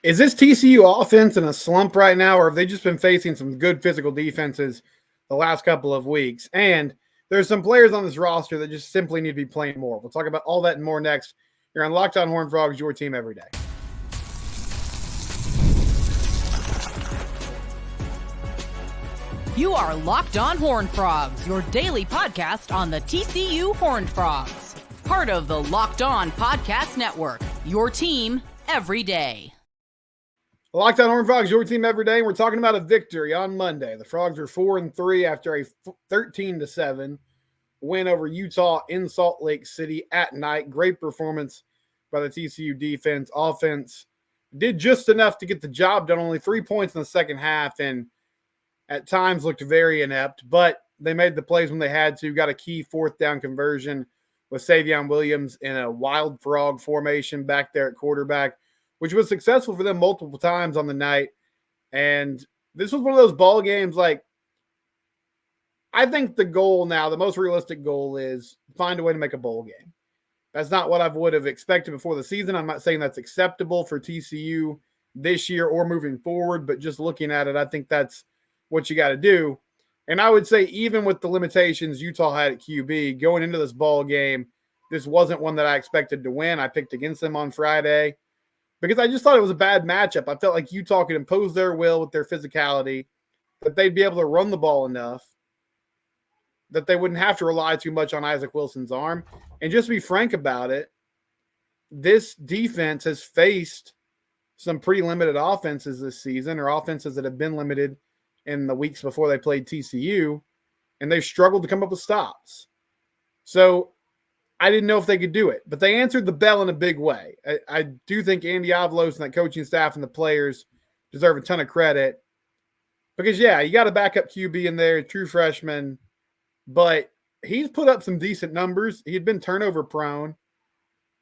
Is this TCU offense in a slump right now, or have they just been facing some good physical defenses the last couple of weeks? And there's some players on this roster that just simply need to be playing more. We'll talk about all that and more next. You're on Locked On Horned Frogs, your team every day. You are Locked On Horned Frogs, your daily podcast on the TCU Horned Frogs. Part of the Locked On Podcast Network, your team every day. Locked On Horned Frogs, your team every day. And we're talking about a victory on Monday. The Frogs are 4-3 after a 13-7 win over Utah in Salt Lake City at night. Great performance by the TCU defense. Offense did just enough to get the job done. Only 3 points in the second half, and at times looked very inept, but they made the plays when they had to. Got a key fourth down conversion with Savion Williams in a wild frog formation back there at quarterback, which was successful for them multiple times on the night. And this was one of those ball games, like, I think the goal now, the most realistic goal is find a way to make a bowl game. That's not what I would have expected before the season. I'm not saying that's acceptable for TCU this year or moving forward, but just looking at it, I think that's what you got to do. And I would say even with the limitations Utah had at QB going into this ball game, this wasn't one that I expected to win. I picked against them on Friday because I just thought it was a bad matchup. I felt like Utah could impose their will with their physicality, that they'd be able to run the ball enough, that they wouldn't have to rely too much on Isaac Wilson's arm. And just to be frank about it, this defense has faced some pretty limited offenses this season, or offenses that have been limited in the weeks before they played TCU, and they've struggled to come up with stops. So I didn't know if they could do it, but they answered the bell in a big way. I do think Andy Avalos and that coaching staff and the players deserve a ton of credit because, yeah, you got a backup QB in there, true freshman, but he's put up some decent numbers. He had been turnover prone.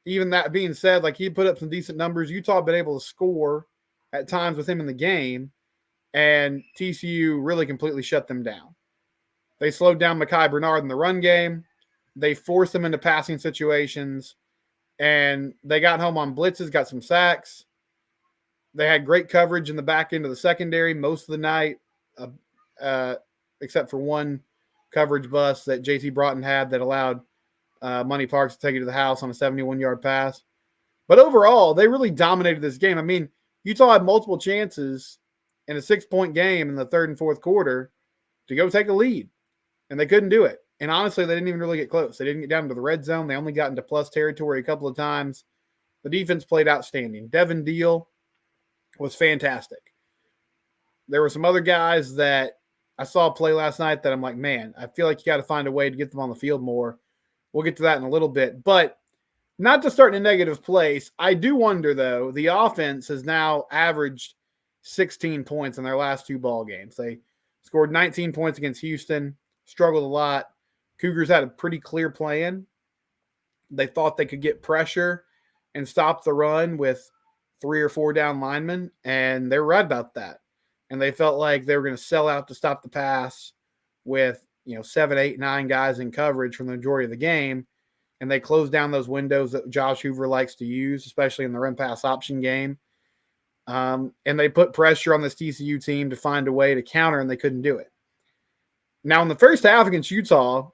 Even that being said, like, he put up some decent numbers. Utah had been able to score at times with him in the game, and TCU really completely shut them down. They slowed down Mekhi Bernard in the run game. They forced them into passing situations, and they got home on blitzes, got some sacks. They had great coverage in the back end of the secondary most of the night, except for one coverage bust that JT Broughton had that allowed Money Parks to take it to the house on a 71-yard pass. But overall, they really dominated this game. I mean, Utah had multiple chances in a 6-point game in the third and fourth quarter to go take a lead, and they couldn't do it. And honestly, they didn't even really get close. They didn't get down to the red zone. They only got into plus territory a couple of times. The defense played outstanding. Devin Deal was fantastic. There were some other guys that I saw play last night that I'm like, man, I feel like you got to find a way to get them on the field more. We'll get to that in a little bit. But not to start in a negative place, I do wonder, though, the offense has now averaged 16 points in their last two ball games. They scored 19 points against Houston, struggled a lot. Cougars had a pretty clear plan. They thought they could get pressure and stop the run with 3 or 4 down linemen, and they were right about that. And they felt like they were going to sell out to stop the pass with, 7, 8, 9 guys in coverage for the majority of the game. And they closed down those windows that Josh Hoover likes to use, especially in the run pass option game. And they put pressure on this TCU team to find a way to counter, and they couldn't do it. Now, in the first half against Utah,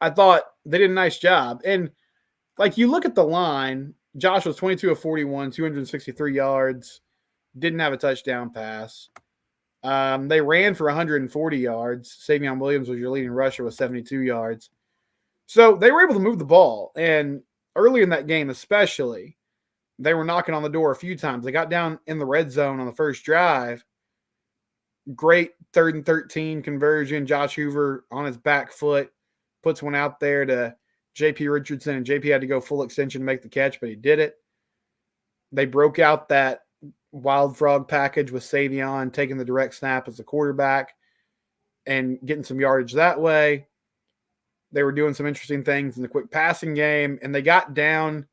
I thought they did a nice job. And, like, you look at the line, Josh was 22 of 41, 263 yards, didn't have a touchdown pass. They ran for 140 yards. Savion Williams was your leading rusher with 72 yards. So they were able to move the ball. And early in that game especially, they were knocking on the door a few times. They got down in the red zone on the first drive. Great 3rd and 13 conversion. Josh Hoover on his back foot puts one out there to J.P. Richardson, and J.P. had to go full extension to make the catch, but he did it. They broke out that wild frog package with Savion taking the direct snap as the quarterback and getting some yardage that way. They were doing some interesting things in the quick passing game, and they got down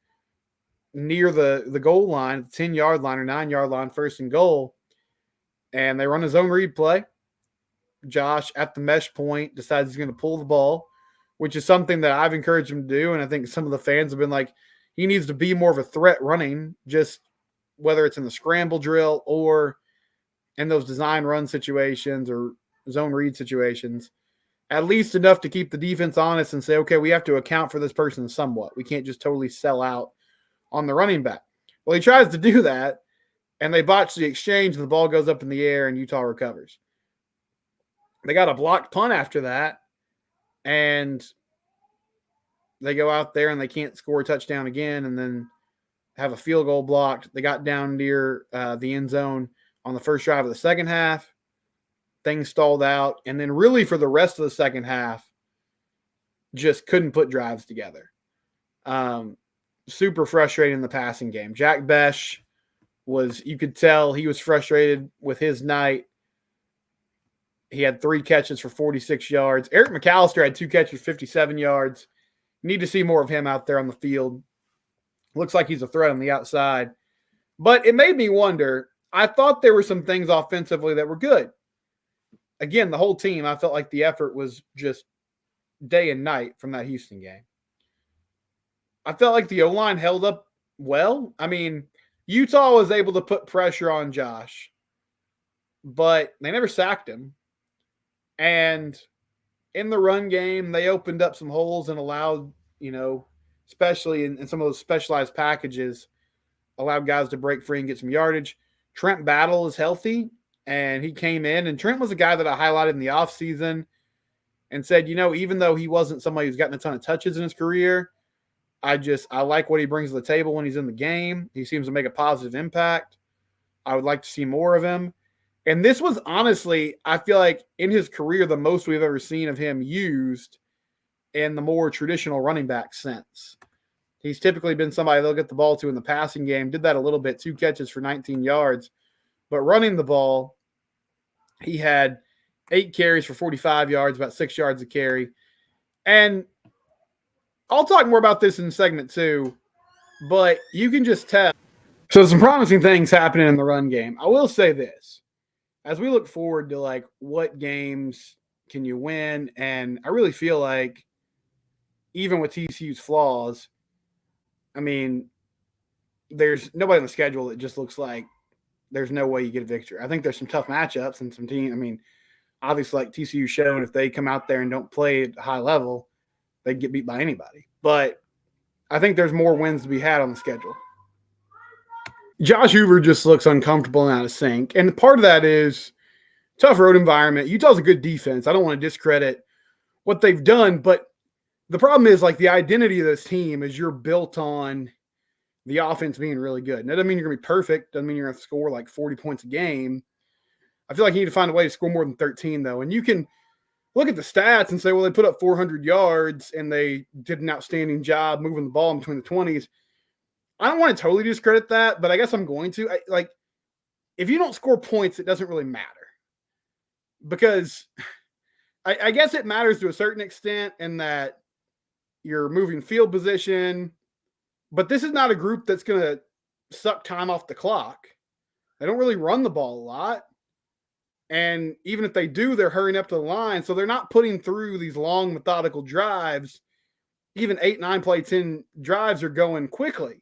near the goal line, the 10-yard line or 9-yard line, 1st and goal, and they run a zone read play. Josh, at the mesh point, decides he's going to pull the ball, which is something that I've encouraged him to do, and I think some of the fans have been like, he needs to be more of a threat running. Just whether it's in the scramble drill or in those design run situations or zone read situations, at least enough to keep the defense honest and say, okay, we have to account for this person somewhat. We can't just totally sell out on the running back. Well, he tries to do that, and they botch the exchange, and the ball goes up in the air, and Utah recovers. They got a blocked punt after that, and they go out there, and they can't score a touchdown again, and then have a field goal blocked. They got down near the end zone on the first drive of the second half. Things stalled out, and then really for the rest of the second half, just couldn't put drives together. Super frustrating in the passing game. Jack Besh you could tell he was frustrated with his night. He had 3 catches for 46 yards. Eric McAllister had 2 catches, 57 yards. Need to see more of him out there on the field. Looks like he's a threat on the outside. But it made me wonder. I thought there were some things offensively that were good. Again, the whole team, I felt like the effort was just day and night from that Houston game. I felt like the O-line held up well. I mean, Utah was able to put pressure on Josh, but they never sacked him. And in the run game, they opened up some holes and allowed, especially in some of those specialized packages, allowed guys to break free and get some yardage. Trent Battle is healthy, and he came in. And Trent was a guy that I highlighted in the offseason and said, even though he wasn't somebody who's gotten a ton of touches in his career, I like what he brings to the table when he's in the game. He seems to make a positive impact. I would like to see more of him. And this was honestly, I feel like in his career, the most we've ever seen of him used in the more traditional running back sense. He's typically been somebody they'll get the ball to in the passing game. Did that a little bit, 2 catches for 19 yards. But running the ball, he had 8 carries for 45 yards, about 6 yards a carry. And I'll talk more about this in segment 2, but you can just tell. So some promising things happening in the run game. I will say this. As we look forward to what games can you win, and I really feel like even with TCU's flaws, I mean, there's nobody on the schedule that just looks like there's no way you get a victory. I think there's some tough matchups and some teams. I mean, obviously like TCU showed, if they come out there and don't play at a high level, they get beat by anybody. But I think there's more wins to be had on the schedule. Josh Hoover just looks uncomfortable and out of sync. And part of that is tough road environment. Utah's a good defense. I don't want to discredit what they've done, but the problem is the identity of this team is you're built on the offense being really good. And that doesn't mean you're going to be perfect. Doesn't mean you're going to score 40 points a game. I feel like you need to find a way to score more than 13, though. And you can look at the stats and say, well, they put up 400 yards and they did an outstanding job moving the ball in between the 20s. I don't want to totally discredit that, but I guess I'm going to. If you don't score points, it doesn't really matter. Because I guess it matters to a certain extent in that you're moving field position, but this is not a group that's going to suck time off the clock. They don't really run the ball a lot. And even if they do, they're hurrying up to the line. So they're not putting through these long, methodical drives. Even 8, 9 play, 10 drives are going quickly.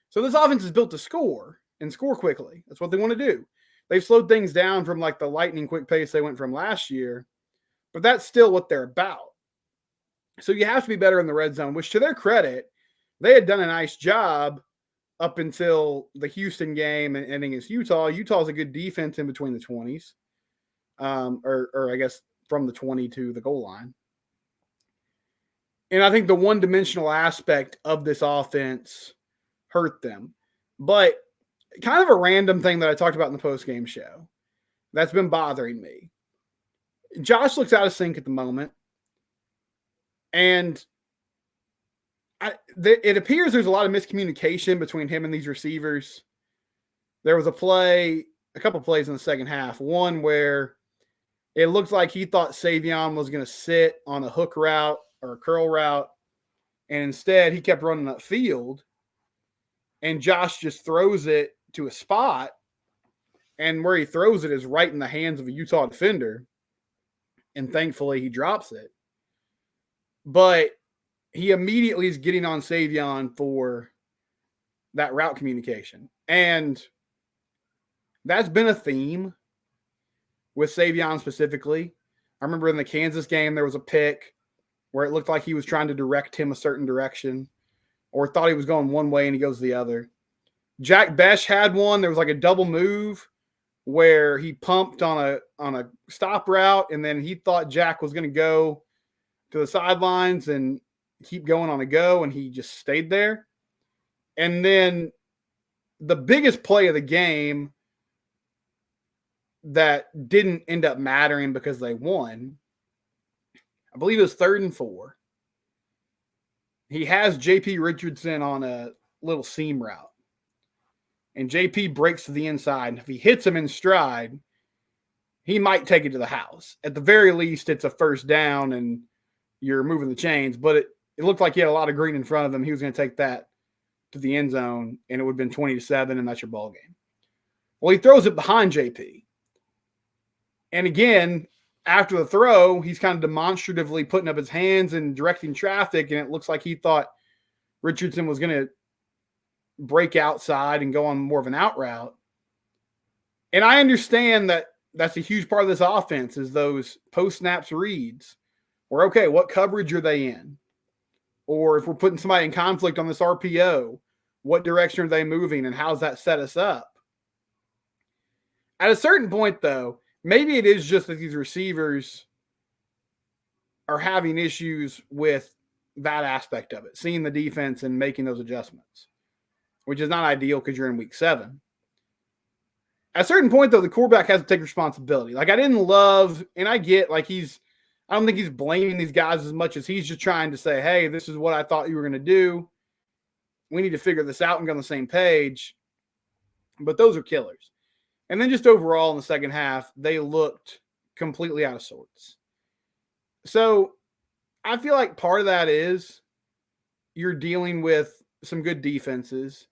So this offense is built to score and score quickly. That's what they want to do. They've slowed things down from the lightning quick pace they went from last year, but that's still what they're about. So you have to be better in the red zone, which to their credit, they had done a nice job up until the Houston game and ending against Utah. Utah's a good defense in between the 20s, or I guess from the 20 to the goal line. And I think the one-dimensional aspect of this offense hurt them. But kind of a random thing that I talked about in the post-game show that's been bothering me. Josh looks out of sync at the moment. And it appears there's a lot of miscommunication between him and these receivers. There was a couple plays in the second half. One where it looks like he thought Savion was going to sit on a hook route or a curl route. And instead, he kept running upfield. And Josh just throws it to a spot. And where he throws it is right in the hands of a Utah defender. And thankfully, he drops it. But he immediately is getting on Savion for that route communication. And that's been a theme with Savion specifically. I remember in the Kansas game, there was a pick where it looked like he was trying to direct him a certain direction or thought he was going one way and he goes the other. Jack Besh had one. There was like a double move where he pumped on a stop route, and then he thought Jack was going to go to the sidelines and keep going on a go, and he just stayed there. And then the biggest play of the game that didn't end up mattering because they won, I believe it was 3rd and 4. He has J.P. Richardson on a little seam route. And JP breaks to the inside. If he hits him in stride, he might take it to the house. At the very least, it's a first down and you're moving the chains. But it looked like he had a lot of green in front of him. He was going to take that to the end zone, and it would have been 20-7, and that's your ball game. Well, he throws it behind JP. And again, after the throw, he's kind of demonstratively putting up his hands and directing traffic, and it looks like he thought Richardson was going to break outside and go on more of an out route. And I understand that that's a huge part of this offense is those post-snaps reads where, okay, what coverage are they in? Or if we're putting somebody in conflict on this RPO, what direction are they moving and how's that set us up? At a certain point, though, maybe it is just that these receivers are having issues with that aspect of it, seeing the defense and making those adjustments, which is not ideal because you're in week 7. At a certain point, though, the quarterback has to take responsibility. Like, I didn't love, and I get, like, I don't think he's blaming these guys as much as he's just trying to say, hey, this is what I thought you were going to do. We need to figure this out and get on the same page. But those are killers. And then just overall in the second half, they looked completely out of sorts. So I feel like part of that is you're dealing with some good defenses.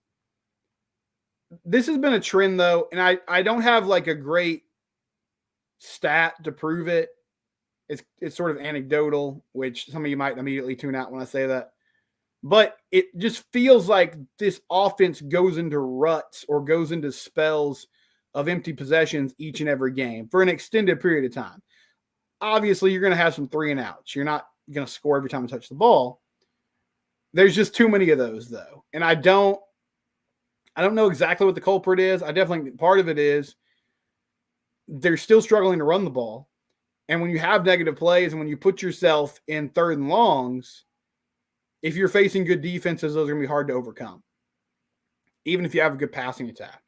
This has been a trend, though, and I don't have like a great stat to prove it. It's sort of anecdotal, which some of you might immediately tune out when I say that. But it just feels like this offense goes into ruts or goes into spells of empty possessions each and every game for an extended period of time. Obviously, you're going to have some 3 and outs. You're not going to score every time you touch the ball. There's just too many of those, though. And I don't know exactly what the culprit is. I definitely think part of it is they're still struggling to run the ball. And when you have negative plays and when you put yourself in 3rd and longs, if you're facing good defenses, those are going to be hard to overcome, even if you have a good passing attack.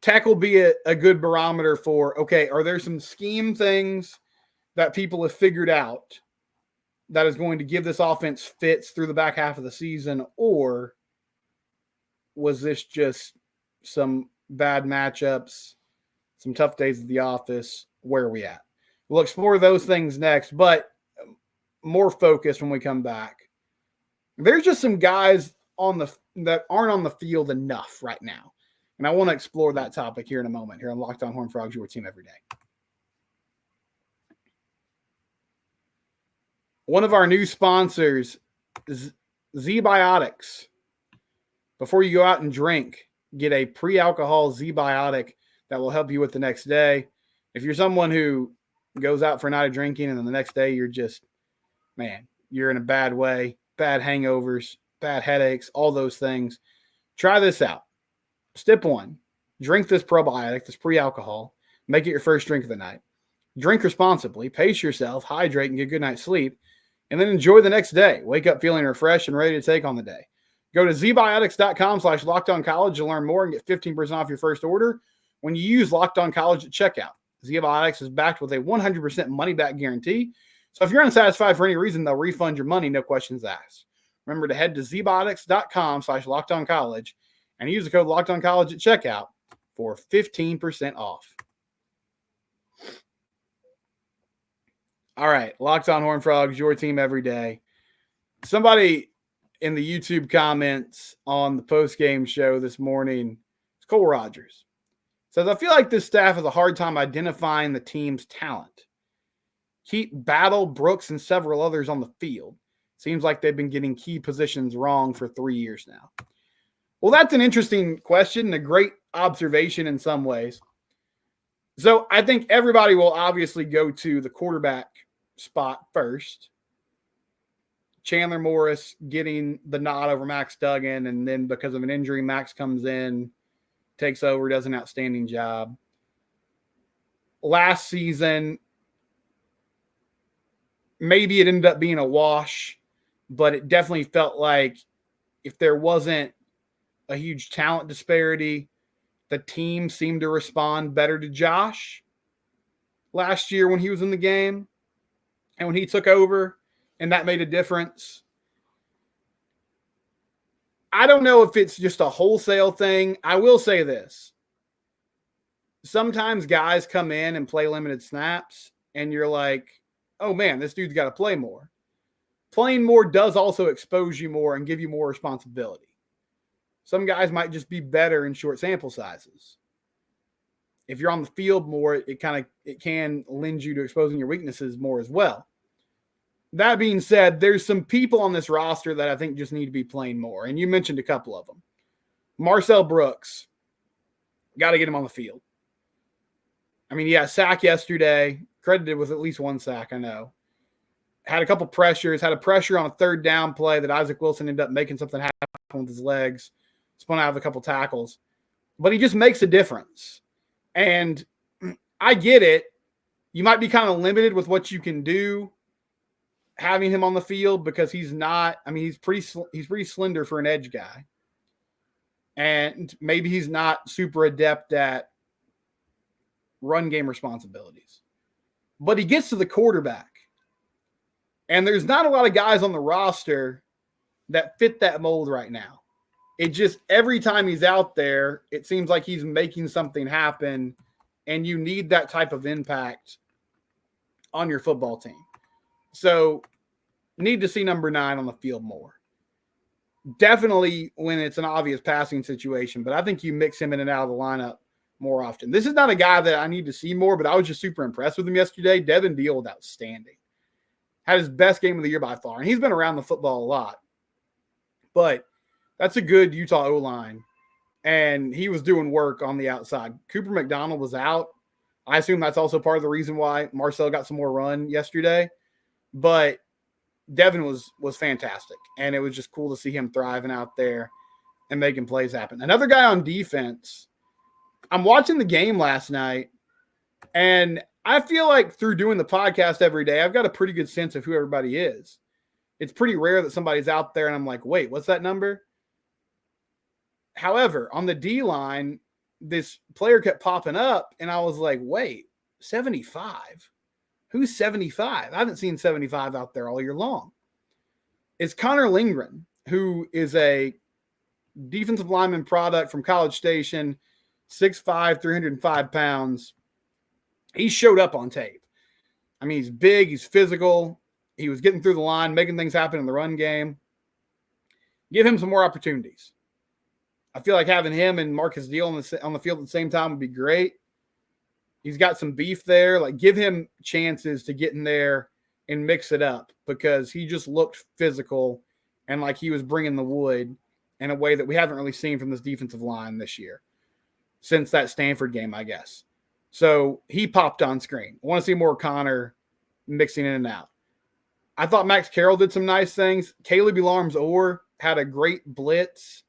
Tech will be a good barometer for, okay, are there some scheme things that people have figured out that is going to give this offense fits through the back half of the season, or was this just some bad matchups, some tough days at the office? Where are we at? We'll explore those things next, but more focused when we come back. There's just some guys that aren't on the field enough right now. And I want to explore that topic here in a moment here on Locked On Horned Frogs, your team every day. One of our new sponsors is ZBiotics. Before you go out and drink, get a pre-alcohol ZBiotic that will help you with the next day. If you're someone who goes out for a night of drinking and then the next day you're just, you're in a bad way, bad hangovers, bad headaches, all those things, try this out. Step 1, drink this probiotic, this pre-alcohol. Make it your first drink of the night. Drink responsibly, pace yourself, hydrate, and get a good night's sleep. And then enjoy the next day. Wake up feeling refreshed and ready to take on the day. Go to zbiotics.com/LockedOnCollege to learn more and get 15% off your first order when you use Locked On College at checkout. ZBiotics is backed with a 100% money-back guarantee. So if you're unsatisfied for any reason, they'll refund your money, no questions asked. Remember to head to zbiotics.com/LockedOnCollege and use the code LockedOnCollege at checkout for 15% off. All right, Locked On Horned Frogs, your team every day. Somebody in the YouTube comments on the post-game show this morning, it's Cole Rogers, says, I feel like this staff has a hard time identifying the team's talent. Keep Battle, Brooks, and several others on the field. Seems like they've been getting key positions wrong for 3 years now. Well, that's an interesting question and a great observation in some ways. So I think everybody will obviously go to the quarterback spot first. Chandler Morris getting the nod over Max Duggan, and then because of an injury, Max comes in, takes over, does an outstanding job. Last season, maybe it ended up being a wash, but it definitely felt like if there wasn't a huge talent disparity, the team seemed to respond better to Josh last year when he was in the game and when he took over, and that made a difference. I don't know if it's just a wholesale thing. I will say this. Sometimes guys come in and play limited snaps, and you're like, oh, man, this dude's got to play more. Playing more does also expose you more and give you more responsibility. Some guys might just be better in short sample sizes. If you're on the field more, it can lend you to exposing your weaknesses more as well. That being said, there's some people on this roster that I think just need to be playing more. And you mentioned a couple of them. Marcel Brooks, got to get him on the field. I mean, yeah, sack yesterday, credited with at least one sack, I know. Had a couple pressures, had a pressure on a third down play that Isaac Wilson ended up making something happen with his legs, spun out of a couple tackles. But he just makes a difference. And I get it. You might be kind of limited with what you can do having him on the field because he's pretty slender for an edge guy. And maybe he's not super adept at run game responsibilities. But he gets to the quarterback. And there's not a lot of guys on the roster that fit that mold right now. It just, every time he's out there, it seems like he's making something happen, and you need that type of impact on your football team. So, need to see number 9 on the field more. Definitely when it's an obvious passing situation, but I think you mix him in and out of the lineup more often. This is not a guy that I need to see more, but I was just super impressed with him yesterday. Devin Deal was outstanding. Had his best game of the year by far, and he's been around the football a lot. But that's a good Utah O-line, and he was doing work on the outside. Cooper McDonald was out. I assume that's also part of the reason why Marcel got some more run yesterday. But Devin was fantastic, and it was just cool to see him thriving out there and making plays happen. Another guy on defense, I'm watching the game last night, and I feel like through doing the podcast every day, I've got a pretty good sense of who everybody is. It's pretty rare that somebody's out there and I'm like, wait, what's that number? However, on the D-line, this player kept popping up, and I was like, wait, 75? Who's 75? I haven't seen 75 out there all year long. It's Connor Lindgren, who is a defensive lineman product from College Station, 6'5", 305 pounds. He showed up on tape. I mean, he's big, he's physical. He was getting through the line, making things happen in the run game. Give him some more opportunities. I feel like having him and Marcus Deal on the field at the same time would be great. He's got some beef there. Like, give him chances to get in there and mix it up, because he just looked physical and like he was bringing the wood in a way that we haven't really seen from this defensive line this year since that Stanford game, I guess. So he popped on screen. I want to see more Connor mixing in and out. I thought Max Carroll did some nice things. Caleb Elarms-Orr had a great blitz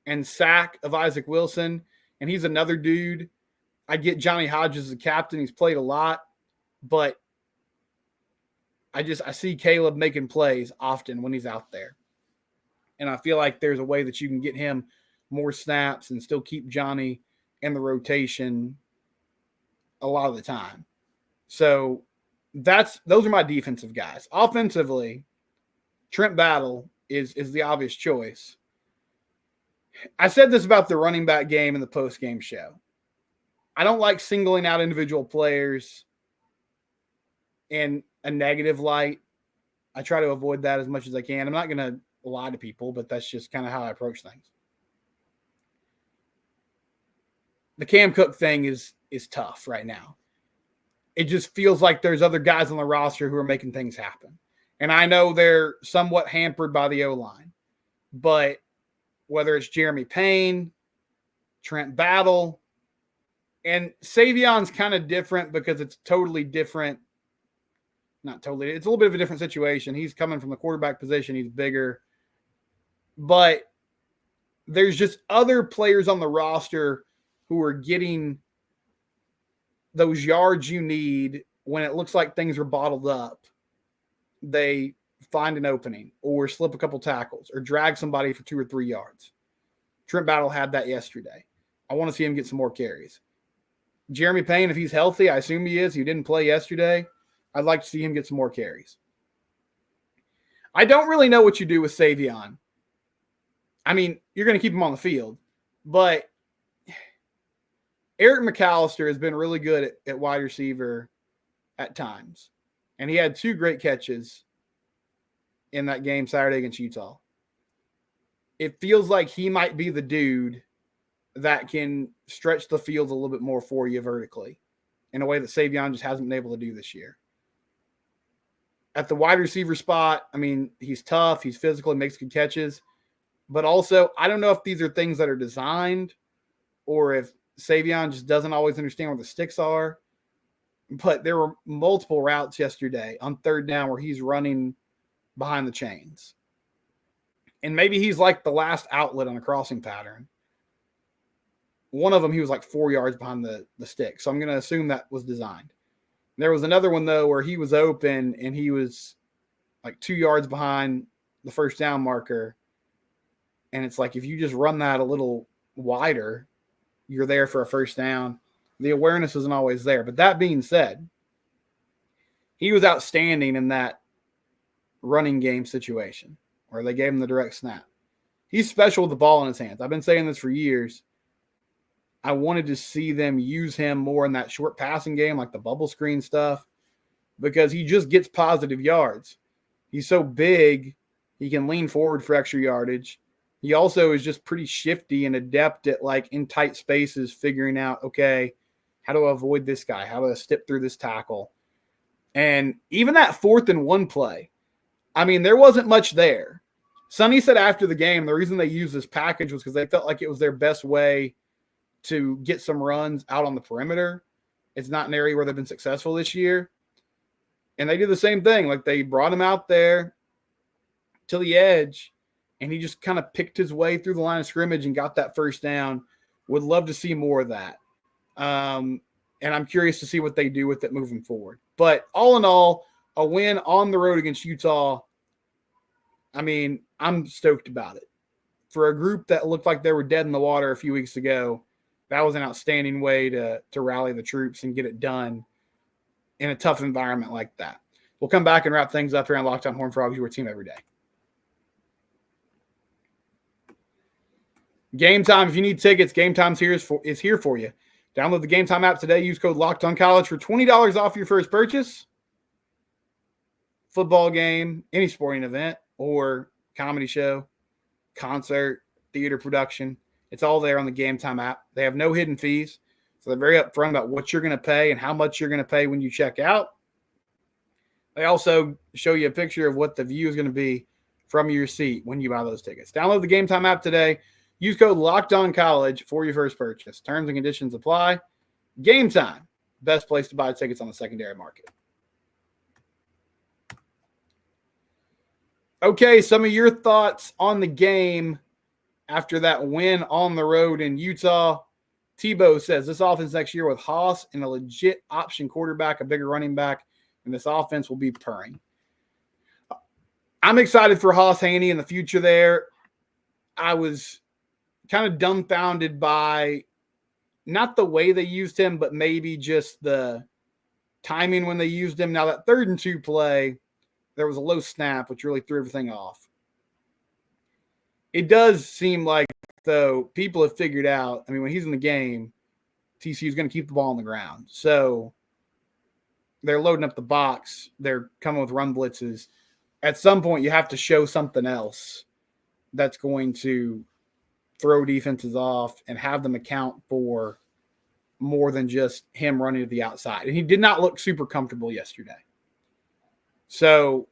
and sack of Isaac Wilson, and he's another dude. I get Johnny Hodges as a captain. He's played a lot, but I see Caleb making plays often when he's out there. And I feel like there's a way that you can get him more snaps and still keep Johnny in the rotation a lot of the time. So those are my defensive guys. Offensively, Trent Battle is the obvious choice. I said this about the running back game in the post-game show. I don't like singling out individual players in a negative light. I try to avoid that as much as I can. I'm not going to lie to people, but that's just kind of how I approach things. The Cam Cook thing is tough right now. It just feels like there's other guys on the roster who are making things happen. And I know they're somewhat hampered by the O-line, but whether it's Jeremy Payne, Trent Battle, and Savion's kind of different because it's totally different. Not totally. It's a little bit of a different situation. He's coming from the quarterback position. He's bigger. But there's just other players on the roster who are getting those yards you need when it looks like things are bottled up. They find an opening or slip a couple tackles or drag somebody for 2 or 3 yards. Trent Battle had that yesterday. I want to see him get some more carries. Jeremy Payne, if he's healthy, I assume he is. He didn't play yesterday. I'd like to see him get some more carries. I don't really know what you do with Savion. I mean, you're going to keep him on the field, but Eric McAllister has been really good at wide receiver at times. And he had 2 great catches in that game Saturday against Utah. It feels like he might be the dude that can stretch the field a little bit more for you vertically in a way that Savion just hasn't been able to do this year. At the wide receiver spot, I mean, he's tough, he's physical, he makes good catches. But also, I don't know if these are things that are designed or if Savion just doesn't always understand where the sticks are. But there were multiple routes yesterday on 3rd down where he's running behind the chains. And maybe he's like the last outlet on a crossing pattern. One of them, he was like 4 yards behind the stick. So I'm going to assume that was designed. There was another one, though, where he was open and he was like 2 yards behind the first down marker. And it's like, if you just run that a little wider, you're there for a first down. The awareness isn't always there. But that being said, he was outstanding in that running game situation where they gave him the direct snap. He's special with the ball in his hands. I've been saying this for years. I wanted to see them use him more in that short passing game, like the bubble screen stuff, because he just gets positive yards. He's so big, he can lean forward for extra yardage. He also is just pretty shifty and adept at, like, in tight spaces, figuring out, okay, how do I avoid this guy? How do I step through this tackle? And even that 4th and 1 play, I mean, there wasn't much there. Sonny said after the game, the reason they used this package was because they felt like it was their best way to get some runs out on the perimeter. It's not an area where they've been successful this year. And they did the same thing. Like, they brought him out there to the edge, and he just kind of picked his way through the line of scrimmage and got that first down. Would love to see more of that. And I'm curious to see what they do with it moving forward. But all in all, a win on the road against Utah. I mean, I'm stoked about it. For a group that looked like they were dead in the water a few weeks ago, that was an outstanding way to rally the troops and get it done in a tough environment like that. We'll come back and wrap things up here on Locked On Horned Frogs, your team every day. Game Time. If you need tickets, Game Time's is here for you. Download the Game Time app today. Use code LOCKEDONCollege for $20 off your first purchase. Football game, any sporting event, or comedy show, concert, theater production. It's all there on the Game Time app. They have no hidden fees, so they're very upfront about what you're going to pay and how much you're going to pay when you check out. They also show you a picture of what the view is going to be from your seat when you buy those tickets. Download the Game Time app today. Use code LOCKEDONCollege for your first purchase. Terms and conditions apply. Game Time, best place to buy tickets on the secondary market. Okay, some of your thoughts on the game after that win on the road in Utah. Tebow says this offense next year with Haas and a legit option quarterback, a bigger running back, and this offense will be purring. I'm excited for Haas Haney in the future there. I was kind of dumbfounded by not the way they used him, but maybe just the timing when they used him. Now, that 3rd and 2 play, there was a low snap, which really threw everything off. It does seem like, though, people have figured out, I mean, when he's in the game, TCU is going to keep the ball on the ground. So they're loading up the box. They're coming with run blitzes. At some point, you have to show something else that's going to throw defenses off and have them account for more than just him running to the outside. And he did not look super comfortable yesterday. So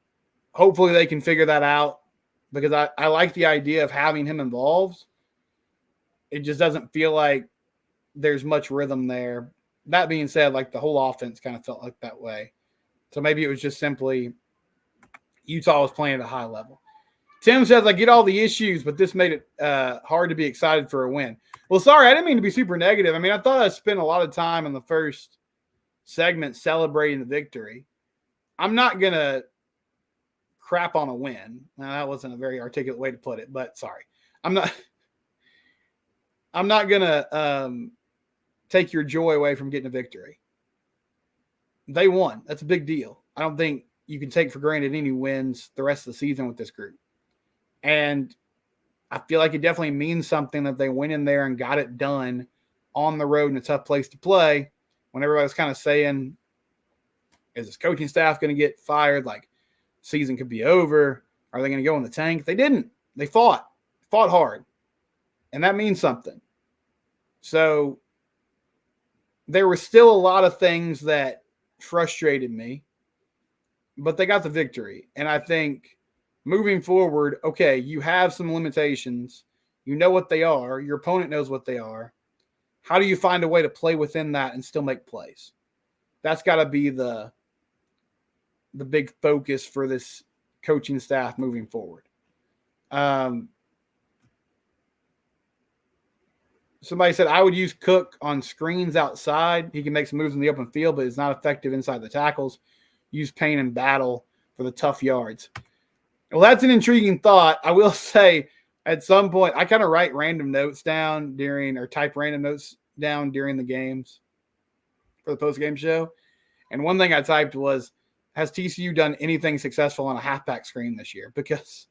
hopefully they can figure that out. because I like the idea of having him involved. It just doesn't feel like there's much rhythm there. That being said, like the whole offense kind of felt like that way. So maybe it was just simply Utah was playing at a high level. Tim says, I get all the issues, but this made it hard to be excited for a win. Well, sorry, I didn't mean to be super negative. I mean, I thought I spent a lot of time in the first segment celebrating the victory. I'm not going to crap on a win. Now, that wasn't a very articulate way to put it, but sorry. I'm not going to take your joy away from getting a victory. They won. That's a big deal. I don't think you can take for granted any wins the rest of the season with this group. And I feel like it definitely means something that they went in there and got it done on the road in a tough place to play when everybody's kind of saying, is this coaching staff going to get fired? Like, season could be over. Are they going to go in the tank? They didn't. They fought hard. And that means something. So there were still a lot of things that frustrated me, but they got the victory. And I think moving forward, okay, you have some limitations. You know what they are. Your opponent knows what they are. How do you find a way to play within that and still make plays? That's got to be the big focus for this coaching staff moving forward. Somebody said, I would use Cook on screens outside. He can make some moves in the open field, but it's not effective inside the tackles. Use Payne and Battle for the tough yards. Well, that's an intriguing thought. I will say at some point, I kind of write random notes down type random notes down during the games for the post-game show. And one thing I typed was, has TCU done anything successful on a halfback screen this year? Because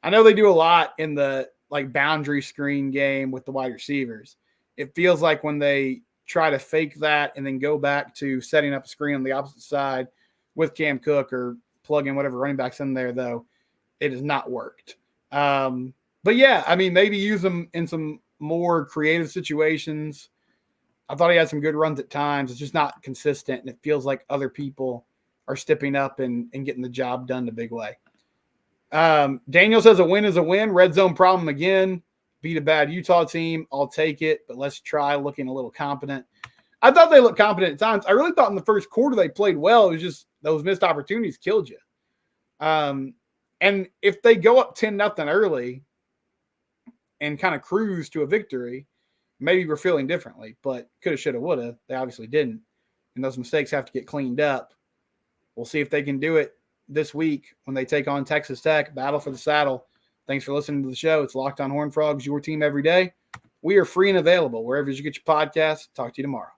I know they do a lot in the boundary screen game with the wide receivers. It feels like when they try to fake that and then go back to setting up a screen on the opposite side with Cam Cook or plug in whatever running backs in there, though, it has not worked. But yeah, I mean, maybe use them in some more creative situations. I thought he had some good runs at times. It's just not consistent, and it feels like other people are stepping up and getting the job done the big way. Daniel says a win is a win. Red zone problem again. Beat a bad Utah team. I'll take it, but let's try looking a little competent. I thought they looked competent at times. I really thought in the first quarter they played well. It was just those missed opportunities killed you. And if they go up 10-0 early and kind of cruise to a victory, maybe we're feeling differently, but coulda, shoulda, woulda. They obviously didn't. And those mistakes have to get cleaned up. We'll see if they can do it this week when they take on Texas Tech, battle for the saddle. Thanks for listening to the show. It's Locked On Horned Frogs, your team every day. We are free and available wherever you get your podcasts. Talk to you tomorrow.